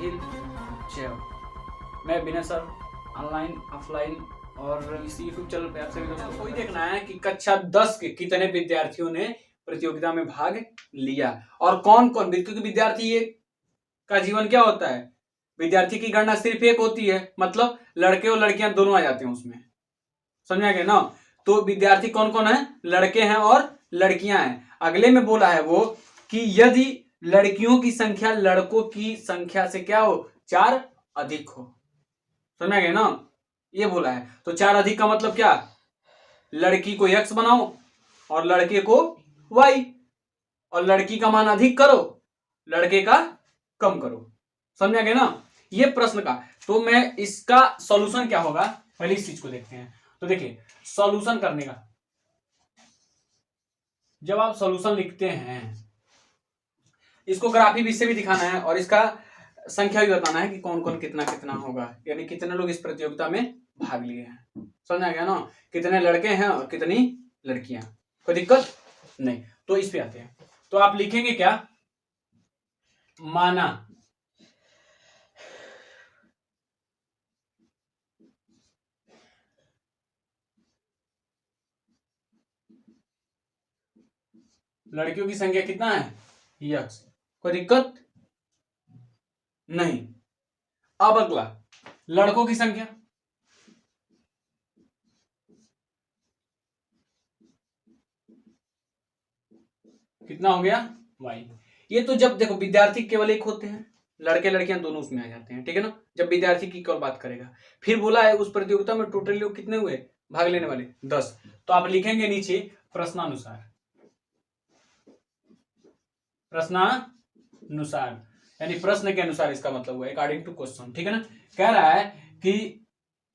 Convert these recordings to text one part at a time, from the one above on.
राहिल जय। मैं विनय sir, online offline और इसी यूट्यूब चैनल पे आप सभी दोस्तों को देखना है कि कक्षा 10 के कितने विद्यार्थियों ने प्रतियोगिता में भाग लिया और कौन कौन, क्योंकि विद्यार्थी ये का जीवन क्या होता है, विद्यार्थी की गणना सिर्फ एक होती है, मतलब लड़के और लड़कियां दोनों आ जाते हैं उसमें, समझा गया ना। तो विद्यार्थी कौन कौन है, लड़के हैं और लड़कियां हैं। अगले में बोला है वो कि यदि लड़कियों की संख्या लड़कों की संख्या से क्या हो, 4 अधिक हो, समझा गया ना, ये बोला है। तो 4 अधिक का मतलब क्या, लड़की को x बनाओ और लड़के को y, और लड़की का मान अधिक करो, लड़के का कम करो, समझा गया ना ये प्रश्न का। तो मैं इसका सॉल्यूशन क्या होगा, पहले इस चीज को देखते हैं। तो देखिए सॉल्यूशन करने का, जब आप सॉल्यूशन लिखते हैं, इसको ग्राफी भी से भी दिखाना है और इसका संख्या भी बताना है कि कौन कौन कितना कितना होगा, यानी कितने लोग इस प्रतियोगिता में भाग लिए हैं, समझा गया ना, कितने लड़के हैं और कितनी लड़कियां, कोई दिक्कत नहीं। तो इस पे आते हैं, तो आप लिखेंगे क्या, माना लड़कियों की संख्या कितना है, यक्स, कोई दिक्कत नहीं। अब अगला लड़कों की संख्या, कितना हो गया, वाई। ये तो जब देखो विद्यार्थी केवल एक होते हैं, लड़के लड़कियां दोनों उसमें आ जाते हैं, ठीक है ना, जब विद्यार्थी की केवल बात करेगा। फिर बोला है उस प्रतियोगिता में टोटल लोग कितने हुए भाग लेने वाले, 10। तो आप लिखेंगे नीचे प्रश्नानुसार, प्रश्नानुसार यानी प्रश्न के अनुसार, इसका मतलब हुआ अकॉर्डिंग टू क्वेश्चन, ठीक है ना। कह रहा है कि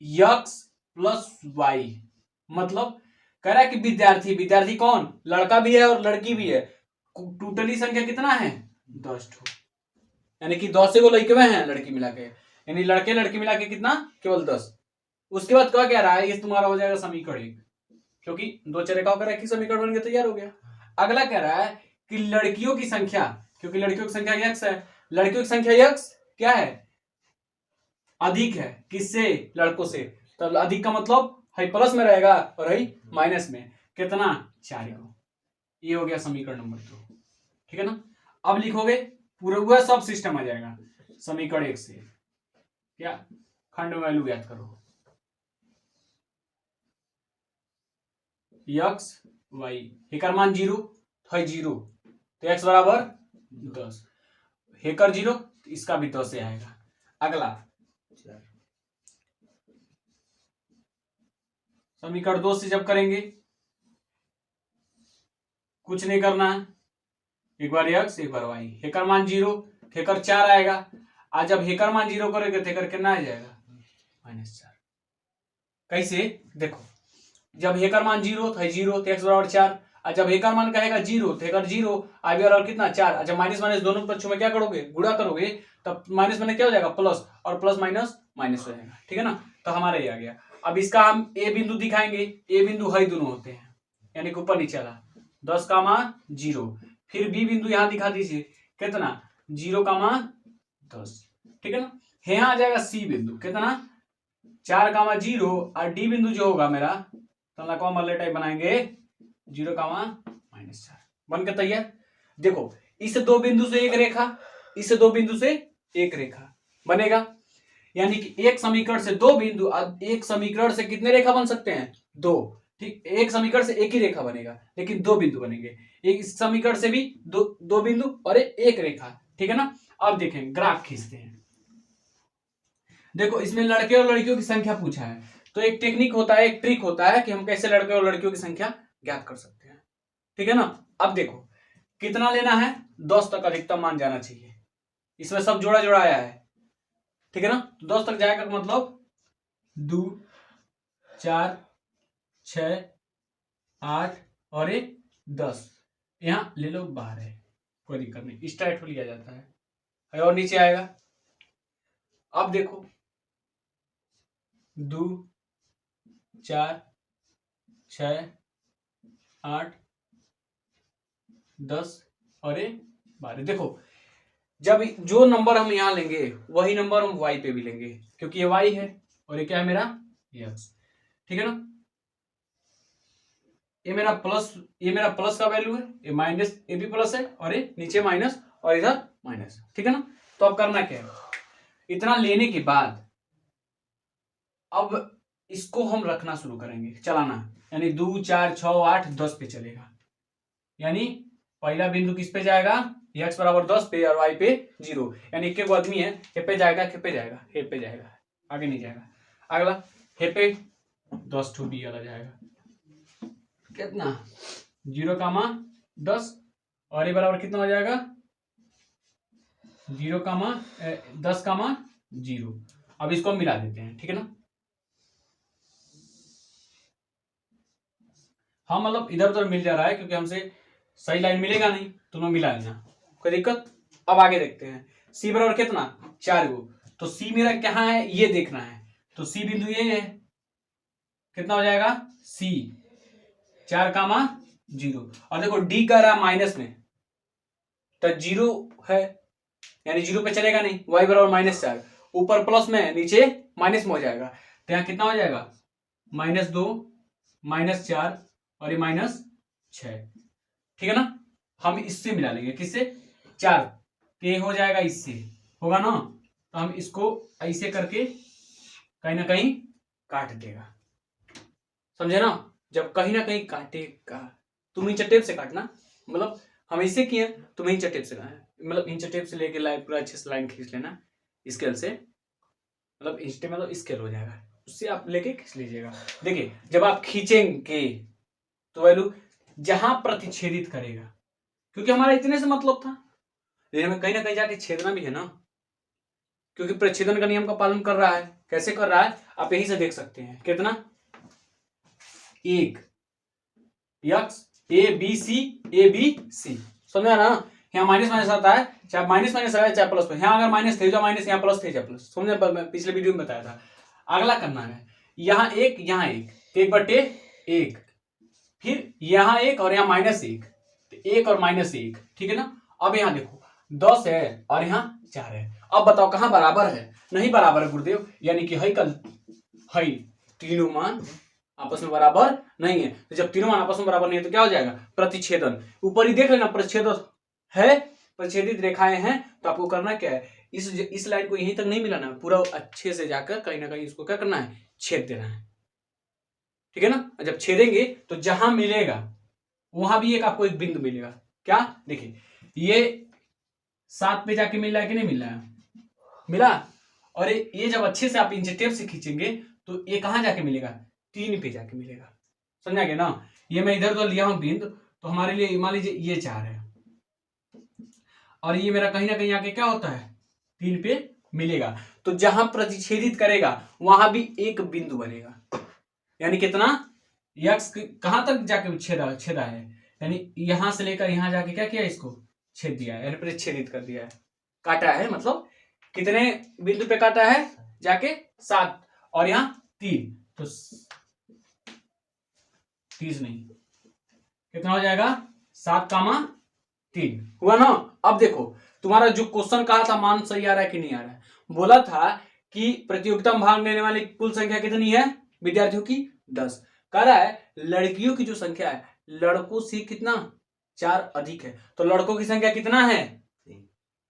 x प्लस वाई, मतलब कह रहा है कि विद्यार्थी, विद्यार्थी कौन, लड़का भी है और लड़की भी है, टोटली संख्या कितना है, 10 ठो, यानी कि 10 से वो लड़के हैं लड़की मिला के, यानी लड़के लड़की मिला के कितना, केवल 10। उसके बाद क्या कह रहा है, ये तुम्हारा हो जाएगा समीकरण 1, क्योंकि 2 चरेखाओं का रैखिक समीकरण बन के तैयार हो गया। अगला कह रहा है कि लड़कियों की संख्या, क्योंकि लड़कियों की संख्या x है, लड़कियों की संख्या x क्या है, अधिक है, किससे, लड़कों से, तो अधिक का मतलब है प्लस में रहेगा और है माइनस में, कितना, 4 को। ये हो गया समीकरण नंबर 2, ठीक है ना। अब लिखोगे पूरा हुआ सब सिस्टम आ जाएगा, समीकरण 1 से क्या, खंड वैल्यू ज्ञात करो, x y, हेकर मान 0 है 0, तो x बराबर 10, हेकर 0, इसका भी 10 से आएगा। अगला समीकरण 2 से जब करेंगे, कुछ नहीं करना है, एक बार x एक बार y, हेकर मान 0, हेकर 4 आएगा, आज जब हेकर मान 0 करेंगे तो हेकर कितना आ जाएगा, -4। कैसे, देखो जब हेकर मान 0 तो 0 तो x बराबर 4, और जब हेकर मान कहेगा 0 तो हेकर 0, आई बराबर कितना, 4। अच्छा माइनस माइनस दोनों पक्षों में क्या करोगे, गुणा करोगे, तब माइनस माइनस क्या हो जाएगा, प्लस, और प्लस माइनस माइनस हो जाएगा, ठीक है ना। तो हमारा ये आ गया। अब इसका हम ए बिंदु दिखाएंगे, ए बिंदु है दोनों होते हैं, यानी कि ऊपर नीचे वाला 10 का मान 0, फिर बी बिंदु यहां दिखा दीजिए, कितना, 0 का मान 10, ठीक है ना। यहाँ आ जाएगा सी बिंदु, कितना, 4 का मान 0, और डी बिंदु जो होगा मेरा, तो मल्ले टाइप बनाएंगे, 0 का मान -4, बन के तैयार। देखो इस 2 बिंदु से एक रेखा, इस 2 बिंदु से एक रेखा बनेगा, यानी कि एक समीकरण से 2 बिंदु, एक समीकरण से कितने रेखा बन सकते हैं, 2, ठीक। एक समीकरण से एक ही रेखा बनेगा, लेकिन 2 बिंदु बनेंगे, एक इस समीकरण से भी 2 बिंदु और एक रेखा, ठीक है ना। अब देखें ग्राफ खींचते हैं, देखो इसमें लड़के और लड़कियों की संख्या पूछा है, तो एक टेक्निक होता है, एक ट्रिक होता है कि हम कैसे लड़के और लड़कियों की संख्या ज्ञात कर सकते हैं, ठीक है ना। अब देखो कितना लेना है, 10 तक अधिकतम मान जाना चाहिए, इसमें सब जोड़ा जोड़ा आया है, ठीक है ना। तो 10 तक जाएगा मतलब 2 4 6 8 और 1 10, यहां ले लो 12, कोई दिक्कत नहीं, स्ट्राइट लिया जाता है, और नीचे आएगा। अब देखो 2 4 6 8 10 और 12, देखो जब जो नंबर हम यहाँ लेंगे वही नंबर हम y पे भी लेंगे, क्योंकि ये y है और ये क्या है मेरा x, ठीक है ना। ये मेरा प्लस का वैल्यू है, ये माइनस, ये भी प्लस है और ये नीचे माइनस और इधर माइनस, ठीक है ना। तो अब करना क्या है, इतना लेने के बाद अब इसको हम रखना शुरू करेंगे, चलाना, यानी 2 4 6 8 10 पे चलेगा। यानी पहला बिंदु किस पे जाएगा, x बराबर 10 पे और y पे 0, यानी इक्के को आदमी है, हे पे जाएगा, हे पे जाएगा, हे पे जाएगा, आगे नहीं जाएगा। अगला हे पे 10 टू बी वाला जाएगा, कितना 0 कामा 10 और ये बराबर कितना हो जाएगा 0 कामा 10 कामा 0। अब इसको हम मिला देते हैं, ठीक है ना। हाँ मतलब इधर उधर मिल जा रहा है क्योंकि हमसे सही लाइन मिलेगा नहीं, दोनों मिला लेना, कोई दिक्कत। अब आगे देखते हैं, सी बराबर कितना 4 गो, तो सी मेरा कहाँ है ये देखना है, तो सी बिंदु ये है, कितना हो जाएगा सी 4 कामा 0। और देखो डी कर रहा माइनस में, तो 0 है यानी 0 पे चलेगा नहीं, y बराबर -4, ऊपर प्लस में नीचे माइनस में हो जाएगा, तो यहाँ कितना हो जाएगा -2 -4 और ये -6, ठीक है ना। हम इससे मिला लेंगे, किससे 4 के हो जाएगा, इससे होगा ना, तो हम इसको ऐसे करके कहीं ना कहीं काट देगा, समझे ना। जब कहीं ना कहीं काटेगा, तुम इंच टेप से काटना, मतलब हम ऐसे किए तुम इंच टेप से, मतलब इंच टेप से लेके लाइन पूरा अच्छे से लाइन खींच लेना स्केल से, मतलब इंच टेप मतलब स्केल हो जाएगा, उससे आप लेके खींच लीजिएगा। देखिए जब आप खींचेंगे तो वैल्यू जहां प्रतिच्छेदित करेगा, क्योंकि हमारा इतने से मतलब था, लेकिन हमें कहीं ना कहीं जाके छेदना भी है ना, क्योंकि प्रच्छेदन का नियम का पालन कर रहा है। कैसे कर रहा है आप यही से देख सकते हैं, कितना 1 x a b c, समझा ना। यहाँ माइनस माइनस आता है, चाहे माइनस माइनस आए चाहे प्लस, यहाँ अगर माइनस थे जो माइनस, यहाँ प्लस थे प्लस, समझे, पिछले वीडियो में बताया था। अगला करना है यहाँ 1 यहाँ 1/1, फिर यहाँ 1 और यहाँ -1, तो 1 और -1, ठीक है ना। अब यहाँ देखो 10 है और यहाँ 4 है, अब बताओ कहाँ बराबर है, नहीं बराबर है गुरुदेव, यानी कि है तीनों मान आपस में बराबर नहीं है। तो जब तीनों मान आपस में बराबर नहीं है तो क्या हो जाएगा प्रतिच्छेदन, ऊपर ही देख लेना प्रतिच्छेदन है, प्रतिच्छेदित रेखाएं हैं, तो आपको करना क्या है, इस लाइन को यहीं तक नहीं मिलाना, पूरा अच्छे से जाकर कहीं ना कहीं इसको क्या करना है छेद देना है, ठीक है ना। जब छेदेंगे तो जहां मिलेगा वहां भी एक आपको एक बिंदु मिलेगा, क्या देखिए ये 7 पे जाके मिल रहा है कि नहीं मिल रहा है, मिला। और ये जब अच्छे से आप इंच टेप से खींचेंगे तो ये कहां जाके मिलेगा 3 पे जाके मिलेगा, समझा गया ना। ये मैं इधर तो लिया हूं बिंदु, तो हमारे लिए मान लीजिए ये 4 है और ये मेरा कहीं ना कहीं आके क्या होता है 3 पे मिलेगा, तो जहां प्रतिच्छेदित करेगा वहां भी एक बिंदु बनेगा, यानी कितना x कहां तक जाके छेदा है, यानी यहां से लेकर यहां जाके क्या किया इसको छेद दिया है, यानी प्रतिच्छेदित कर दिया है, काटा है, मतलब कितने बिंदु पे काटा है जाके 7 और यहाँ 3, तो 30 नहीं, कितना हो जाएगा 7,3 हुआ ना। अब देखो तुम्हारा जो क्वेश्चन कहा था मान सही आ रहा है कि नहीं आ रहा है, बोला था कि प्रतियोगिता में भाग लेने वाली कुल संख्या कितनी है विद्यार्थियों की 10, कह रहा है लड़कियों की जो संख्या है लड़कों से कितना 4 अधिक है, तो लड़कों की संख्या कितना है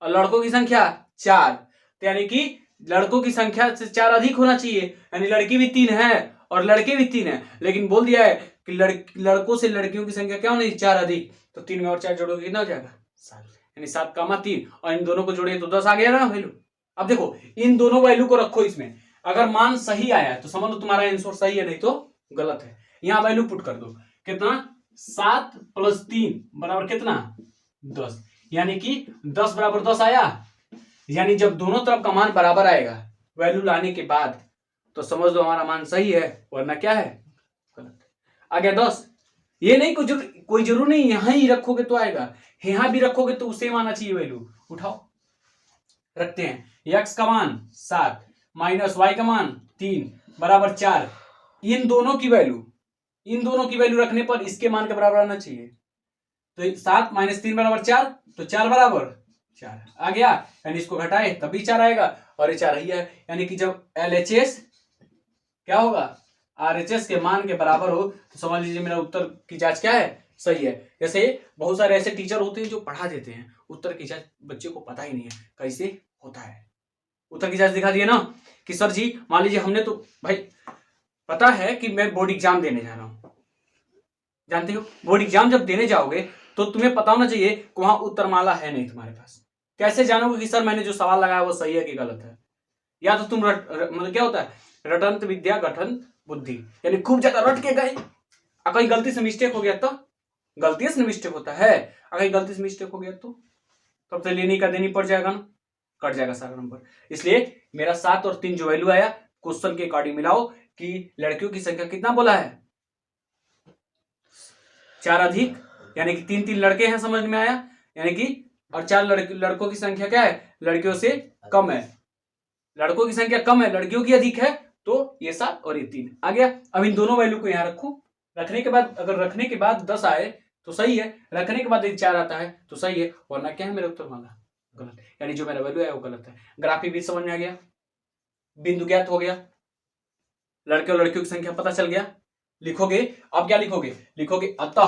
और लड़कों की संख्या 4, तो यानी कि लड़कों की संख्या से 4 अधिक होना चाहिए, यानी लड़की भी 3 है और लड़के भी 3 है, लेकिन बोल दिया है कि लड़कों से लड़कियों की संख्या क्या होनी 4 अधिक, तो 3 में और 4 जोड़ोगे कितना हो जाएगा 7, यानी 7,3, और इन दोनों को जोड़े तो 10 आ गया ना वैल्यू। अब देखो इन दोनों वैल्यू को रखो इसमें, अगर मान सही आया तो समझ लो तुम्हारा आंसर सही है, नहीं तो गलत है। यहाँ वैल्यू पुट कर दो, कितना 7 + 3 बराबर कितना 10, यानी कि 10 बराबर 10 आया, यानी जब दोनों तरफ का मान बराबर आएगा वैल्यू लाने के बाद तो समझ लो हमारा मान सही है, वरना क्या है गलत। आ गया 10, ये नहीं कोई जरूर नहीं यहां ही रखोगे तो आएगा, यहां भी रखोगे तो उसे आना चाहिए वैल्यू। उठाओ रखते हैं, x का मान 7 माइनस y का मान 3 बराबर 4, इन दोनों की वैल्यू रखने पर इसके मान के बराबर आना चाहिए, तो 7 - 3 बराबर 4, तो 4 बराबर 4 आ गया, यानी इसको घटाए तब भी 4 आएगा और ये 4 ही है, यानी कि जब LHS क्या होगा RHS के मान के बराबर हो तो समझ लीजिए मेरा उत्तर की जांच क्या है, सही है। जैसे बहुत सारे ऐसे टीचर होते हैं जो पढ़ा देते हैं, उत्तर की जांच बच्चे को पता ही नहीं है कैसे होता है। उत्तर की जांच दिखा दिए ना कि सर जी मान लीजिए हमने तो भाई पता है कि मैं बोर्ड एग्जाम देने जा रहा हूं, जानते हो बोर्ड एग्जाम जब देने जाओगे तो तुम्हें पता होना चाहिए कि वहां उत्तरमाला है नहीं तुम्हारे पास। कैसे जानोगे कि सर मैंने जो सवाल लगाया वो सही है कि गलत है? या तो तुम मतलब क्या होता है रटंत विद्या गठन बुद्धि, यानी खूब ज्यादा रट के गए, कहीं गलती से मिस्टेक हो गया तो गलती से मिस्टेक होता है, अगर गलती से मिस्टेक हो गया तो तब तो लेनी का देनी पड़ जाएगा ना, कट जाएगा सारा नंबर। इसलिए मेरा 7 और 3 जो वैल्यू आया क्वेश्चन के अकॉर्डिंग मिलाओ कि लड़कियों की संख्या कितना बोला है 4 अधिक, यानी कि 3 लड़के हैं, समझ में आया, यानी कि और 4 लड़कों की संख्या क्या है लड़कियों से कम है, लड़कों की संख्या कम है लड़कियों की अधिक है, तो ये 7 और ये 3 आ गया। अब इन दोनों वैल्यू को यहां रखो, रखने के बाद अगर रखने के बाद 10 आए तो सही है, रखने के बाद यदि 4 आता है तो सही है, वरना क्या है मेरा उत्तर मांगा गलत, यानी जो मेरा वैल्यू है वो गलत है। ग्राफी भी समझ में आ गया, बिंदु ज्ञात हो गया, लड़के और लड़कियों की संख्या पता चल गया। लिखोगे अब क्या लिखोगे, लिखोगे अतः,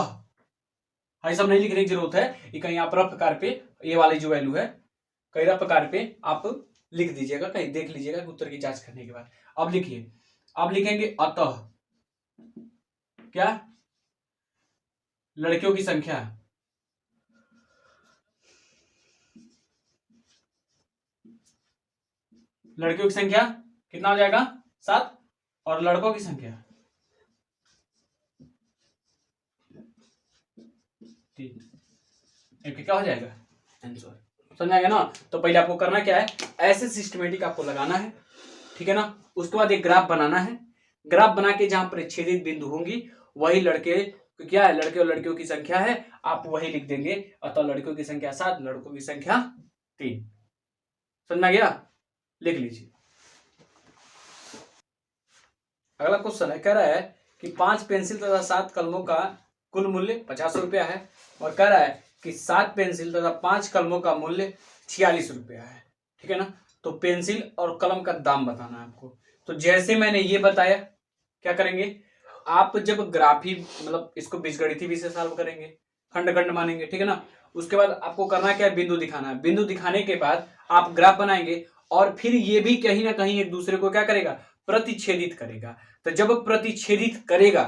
हाँ सब नहीं लिखने की जरूरत है, ये कहीं आप रफ कार पे ये वाली जो वैल्यू है कहीं रफ कार पे आप लिख दीजिएगा, कहीं देख लीजिएगा उत्तर की जांच करने के बाद। अब लिखिए, अब लिखेंगे अतः क्या लड़कियों की संख्या लड़कियों की संख्या कितना हो जाएगा 7 और लड़कों की संख्या 3, क्या हो जाएगा आंसर, समझ आएगा ना। तो पहले आपको करना क्या है ऐसे सिस्टमेटिक आपको लगाना है, ठीक है ना। उसके बाद एक ग्राफ बनाना है, ग्राफ बना के जहां पर छेदित बिंदु होंगी वही लड़के क्या है लड़के और लड़कियों की संख्या है, आप वही लिख देंगे, अतः लड़कियों की संख्या 7 लड़कों की संख्या 3, समझ गया, लिख लीजिए। अगला क्वेश्चन है, कह रहा है कि 5 पेंसिल तथा 7 कलमों का कुल मूल्य 50 रुपया है और कह रहा है कि 7 पेंसिल तथा 5 कलमों का मूल्य 46 रुपया है, ठीक है ना। तो पेंसिल और कलम का दाम बताना है आपको। तो जैसे मैंने ये बताया क्या करेंगे आप जब ग्राफी मतलब इसको बीजगणितीय विधि से सॉल्व करेंगे, खंड खंड मानेंगे, ठीक है ना। उसके बाद आपको करना क्या है बिंदु दिखाना है, बिंदु दिखाने के बाद आप ग्राफ बनाएंगे और फिर ये भी कहीं ना कहीं एक दूसरे को क्या करेगा प्रतिच्छेदित करेगा। तो जब प्रतिच्छेदित करेगा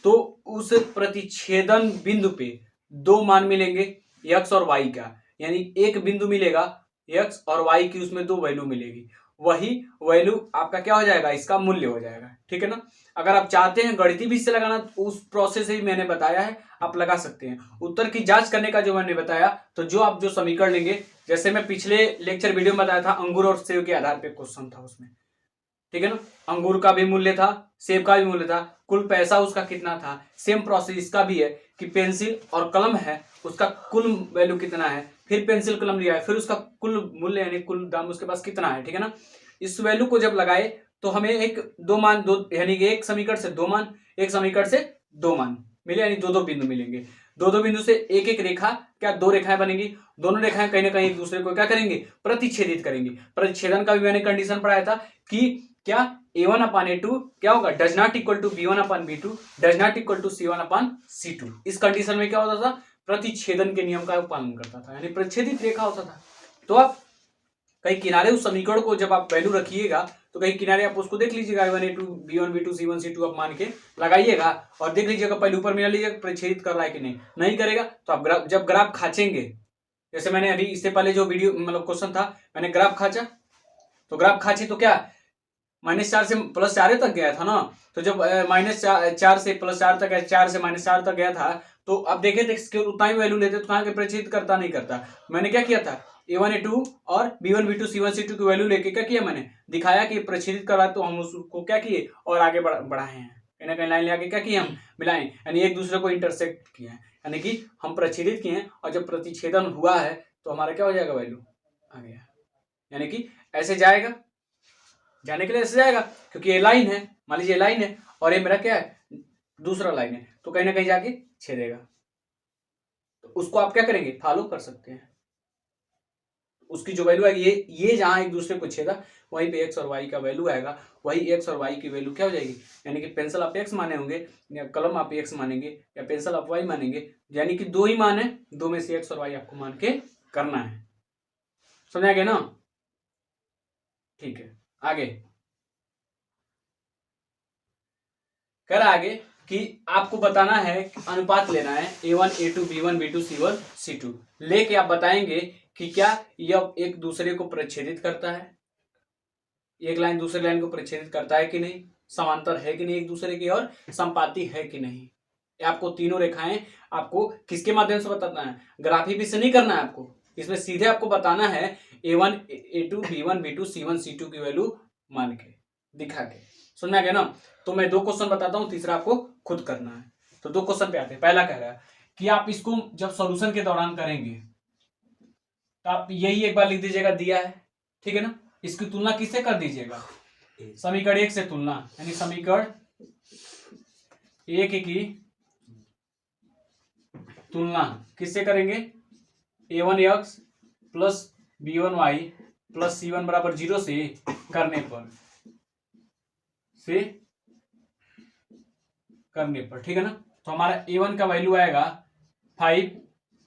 तो उस प्रतिच्छेदन बिंदु पे 2 मान मिलेंगे x और y का, यानी एक बिंदु मिलेगा x और y की, उसमें 2 वैल्यू मिलेगी, वही वैल्यू आपका क्या हो जाएगा इसका मूल्य हो जाएगा, ठीक है ना। अगर आप चाहते हैं गणितीय विधि से लगाना तो उस प्रोसेस ही मैंने बताया है आप लगा सकते हैं। उत्तर की जांच करने का जो मैंने बताया तो जो आप जो समीकरण लेंगे, जैसे मैं पिछले लेक्चर वीडियो में बताया था अंगूर और सेब के आधार पर क्वेश्चन था उसमें, ठीक है ना। अंगूर का भी मूल्य था, सेब का भी मूल्य था, कुल पैसा उसका कितना था, सेम प्रोसेस इसका भी है कि पेंसिल और कलम है उसका कुल वैल्यू कितना है, फिर पेंसिल कलम लिया है फिर उसका कुल मूल्य यानी कुल दाम उसके पास कितना है, ठीक है ना। इस वैल्यू को जब लगाए तो हमें एक 2 मान 2 यानी कि एक समीकरण से 2 मान, एक समीकरण से 2 मान मिले, यानी 2 बिंदु मिलेंगे, 2 बिंदु से एक रेखा क्या 2 रेखाएं बनेंगी, दोनों रेखाएं कहीं ना कहीं एक दूसरे को क्या करेंगे प्रतिच्छेदित करेंगी। प्रतिच्छेदन का भी मैंने कंडीशन पढ़ाया था कि क्या a1/a2 क्या होगा does not equal to b1/b2 does not equal to c1/c2। इस कंडीशन में क्या होता था प्रतिच्छेदन के नियम का पालन करता था, यानी प्रतिच्छेदित रेखा होता था। तो आप कहीं किनारे उस समीकरण को जब आप वैल्यू रखिएगा तो कहीं किनारे आप उसको देख लीजिएगा a1a2 b1b2 c1c2 आप मान के लगाइएगा और देख लीजिएगा पहले ऊपर मिला लीजिएगा प्रतिच्छेदित कर रहा है कि नहीं करेगा तो आप जब ग्राफ खाचेंगे, जैसे मैंने अभी इससे पहले जो वीडियो मतलब क्वेश्चन था मैंने ग्राफ खाचा, तो ग्राफ खाची तो क्या -4 से +4 तक गया था ना, तो जब -4 से +4 तक 4 से -4 तक गया था तो अब देखे थे उतना ही वैल्यू लेते तो कहाँ के प्रतिच्छेद करता नहीं करता। मैंने क्या किया था a1a2 और b1b2 c1c2 की वैल्यू लेके क्या किया मैंने दिखाया कि प्रच्छेदित करा, तो हम उसको क्या किए और आगे बढ़ाए हैं, कहीं ना कहीं लाइन ले आके क्या किए हम मिलाएं, यानी एक दूसरे को इंटरसेक्ट किए हैं, यानी कि हम प्रच्छेदित किए हैं और जब प्रतिच्छेदन हुआ है तो हमारा क्या हो जाएगा वैल्यू आ गया, यानी कि ऐसे जाएगा, जाने के लिए ऐसे जाएगा क्योंकि ये लाइन है, मान लीजिए लाइन है और ये मेरा क्या है दूसरा लाइन है, तो कहीं ना कहीं जाके छेदेगा, तो उसको आप क्या करेंगे फॉलो कर सकते हैं। उसकी जो वैल्यू आएगी, ये जहां एक दूसरे को छेदा वहीं पे एक्स और वाई का वैल्यू आएगा, वही एक्स और वाई की वैल्यू क्या हो जाएगी, यानी कि पेंसिल आप एक्स माने होंगे या कलम आप एक्स मानेंगे या पेंसिल आप वाई मानेंगे, यानी कि दो ही मान है, दो में से एक्स और वाई आपको मान के करना है। समझ आ गया ना? ठीक है, आगे कह रहा आगे कि आपको बताना है, अनुपात लेना है A1 A2 B1 B2 C1 C2, लेके आप बताएंगे कि क्या यह एक दूसरे को प्रच्छेदित करता है, एक लाइन दूसरे लाइन को प्रच्छेदित करता है कि नहीं, समांतर है कि नहीं एक दूसरे के, और संपाती है कि नहीं। आपको तीनों रेखाएं आपको किसके माध्यम से बताना है, ग्राफी भी से नहीं करना है आपको, इसमें सीधे आपको बताना है A1 A2 B1 B2 C1 C2 की वैल्यू मान के दिखा के। समझ में आ गया ना? तो मैं दो क्वेश्चन बताता हूं, तीसरा आपको खुद करना है। तो दो क्वेश्चन पे आते हैं। पहला कह रहा है कि आप इसको जब सॉल्यूशन के दौरान करेंगे तो आप यही एक बार लिख दीजिएगा, दिया है, ठीक है ना। इसकी तुलना किससे कर दीजिएगा, समीकरण 1 से तुलना, यानी समीकरण 1 की तुलना किससे करेंगे, A1x plus B1y plus C1 बराबर 0 से करने पर, ठीक है ना। तो हमारा A1 का वैल्यू आएगा 5,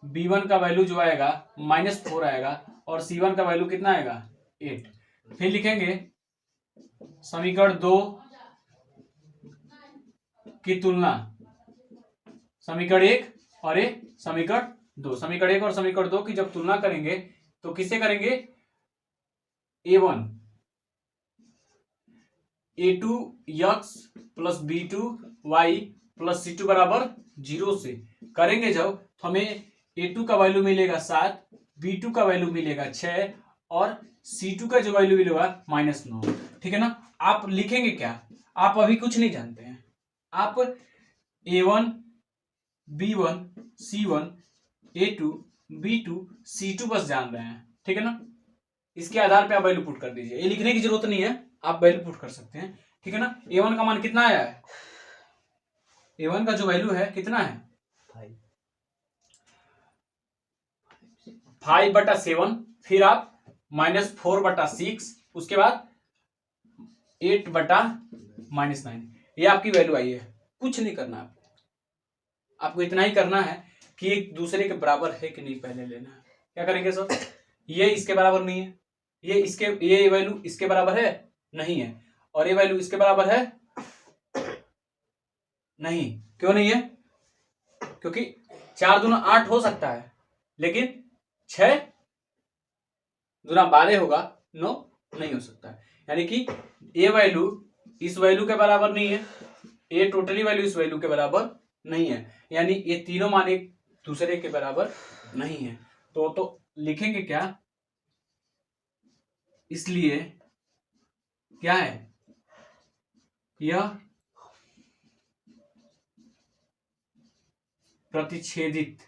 B1 का वैल्यू जो आएगा -4 आएगा, और C1 का वैल्यू कितना आएगा 8। फिर लिखेंगे समीकरण 2 की तुलना, समीकरण 1 और समीकरण 2, समीकरण 1 और समीकरण 2 की जब तुलना करेंगे तो किससे करेंगे, A1 A2x plus B2y plus C2 बराबर 0 से करेंगे जब, तो हमें A2 का वैल्यू मिलेगा 7, B2 का वैल्यू मिलेगा 6 और C2 का जो वैल्यू मिलेगा -9, ठीक है ना। आप लिखेंगे क्या, आप अभी कुछ नहीं जानते हैं, आप A1 B1 C1 A2 B2 C2 बस जान रहे हैं, ठीक है ना। इसके आधार पे आप वैल्यू पुट कर दीजिए, ये लिखने की जरूरत नहीं है, आप वैल्यू पुट कर सकते हैं, ठीक है ना। A1 का मान कितना आया है, A1 का जो वैल्यू है कितना है 5/7, फिर आप -4/6, उसके बाद 8/-9, ये आपकी वैल्यू आई है। कुछ नहीं करना आपको इतना ही करना है कि एक दूसरे के बराबर है कि नहीं पहले लेना है। क्या करेंगे सर, ये इसके बराबर नहीं है, ये वैल्यू इसके बराबर है नहीं है, और ये वैल्यू इसके बराबर है नहीं। क्यों नहीं है, क्योंकि 4 दूना 8 हो सकता है, लेकिन 6 दूना 12 होगा, 9 नहीं हो सकता है। यानी कि ये वैल्यू इस वैल्यू के बराबर नहीं है, ये टोटली वैल्यू इस वैल्यू के बराबर नहीं है, यानी ये तीनों मान एक दूसरे के बराबर नहीं है। तो लिखेंगे क्या, इसलिए क्या है, यह प्रतिच्छेदित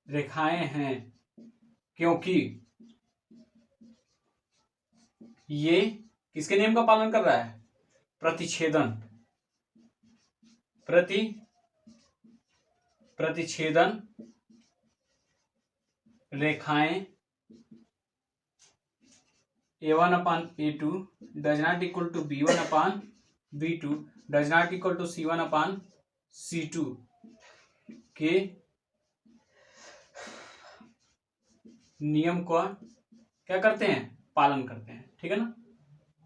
रेखाएं हैं, क्योंकि ये किसके नियम का पालन कर रहा है, प्रतिच्छेदन रेखाएं A1/A2 does not equal to B1/B2 does not equal to C1/C2 के नियम का क्या करते हैं, पालन करते हैं, ठीक है ना।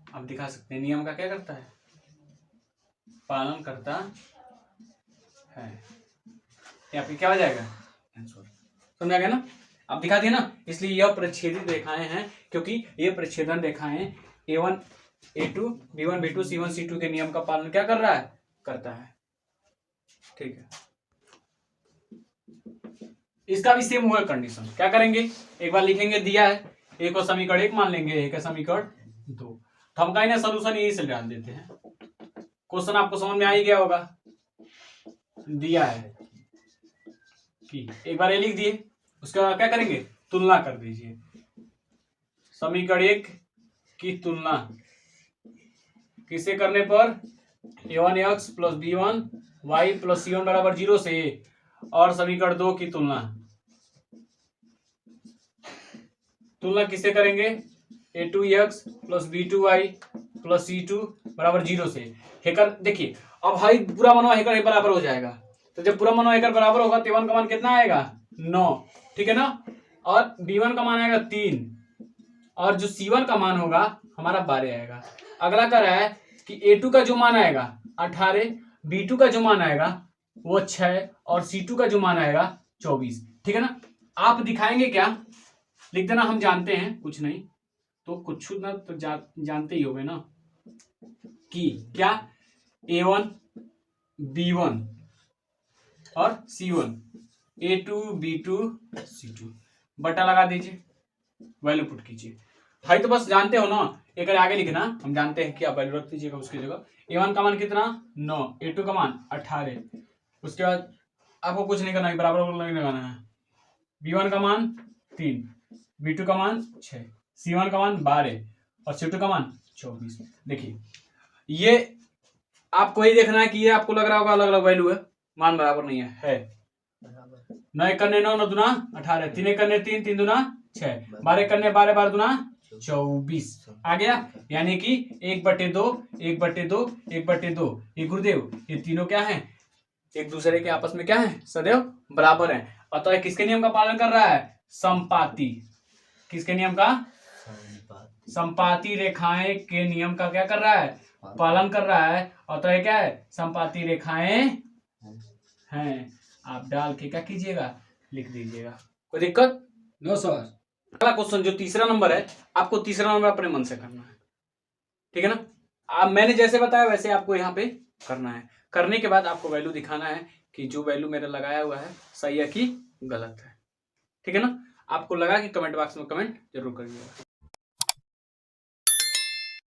आप दिखा सकते हैं नियम का क्या करता है, पालन करता है, यहाँ पे क्या हो जाएगा आंसर। समझ आ गया ना, आप दिखा दिए ना। इसलिए यह प्रच्छेदित रेखाएं हैं, क्योंकि ये प्रच्छेदन रेखाएं A1 A2 B1 B2 C1 C2 के नियम का पालन क्या कर रहा है, करता है, ठीक है। इसका भी सेम हुआ कंडीशन, क्या करेंगे, एक बार लिखेंगे, दिया है एक को समीकरण 1 मान लेंगे, एक है समीकरण 2, तो हम कहीं ना सोल्यूशन यही से डाल देते हैं। क्वेश्चन आपको समझ में आ ही गया होगा, दिया है कि एक बार ये लिख दिए, उसके बाद क्या करेंगे, तुलना कर दीजिए। समीकरण 1 की तुलना किससे करने पर, A1x plus B1y plus C1 बराबर 0 से, और समीकरण 2 की तुलना तुलना किससे करेंगे, a2x plus b2y plus c2 बराबर 0 से। हेकर देखिए अब भाई पूरा मनवा हेकर बराबर हो जाएगा, तो जब पूरा मनवा हेकर बराबर होगा तो a1 का मान कितना आएगा 9, ठीक है ना, और b1 का मान आएगा 3, और जो c1 का मान होगा हमारा 12 आएगा। अगला कर रहा है कि a2 का जो मान आएगा 18, b2 का जो मान आएगा वो 6 और c2 का जो मान आएगा 24, ठीक है ना। आप दिखाएंगे क्या, लिख देना हम जानते हैं कुछ नहीं तो कुछ ना तो जानते ही होगे ना कि क्या a1 b1 और c1 a2 b2 c2 बटा लगा दीजिए, वैल्यू पुट कीजिए भाई। तो बस जानते हो ना, एक आगे लिखना, हम जानते हैं कि आप वैल्यू रख दीजिएगा उसकी जगह। a1 का मान कितना 9, a2 का मान 18, उसके बाद आपको कुछ नहीं करना है, बराबर नहीं लगाना है। b1 का मान 3, b2 का मान 6, c1 का मान 12 और c2 का मान 24। देखिए ये आपको ही देखना है कि ये आपको लग रहा होगा अलग अलग वैल्यू है, मान बराबर नहीं है 9 करने 9, 9 दूना 18, 3 करने 3, 3 दूना 6, 12 करने 12, 12 दूना 24 आ गया। यानी कि 1/2 1/2 1/2 ये गुरुदेव ये तीनों क्या है, एक दूसरे के आपस में क्या है, सदैव बराबर है। अतः किसके नियम का पालन कर रहा है, समपाती। किसके नियम का, समपाती रेखाएं के नियम का क्या कर रहा है, पालन कर रहा है। अतः क्या है, समपाती रेखाएं हैं। आप डाल के क्या कीजिएगा, लिख दीजिएगा, कोई दिक्कत नो सर। अगला क्वेश्चन जो तीसरा नंबर है, आपको तीसरा नंबर अपने मन से करना है, ठीक है ना। आप मैंने जैसे बताया वैसे आपको यहाँ पे करना है। करने के बाद आपको वैल्यू दिखाना है कि जो वैल्यू मेरा लगाया हुआ है सही है कि गलत है, ठीक है ना। आपको लगा कि कमेंट बॉक्स में कमेंट जरूर करिएगा।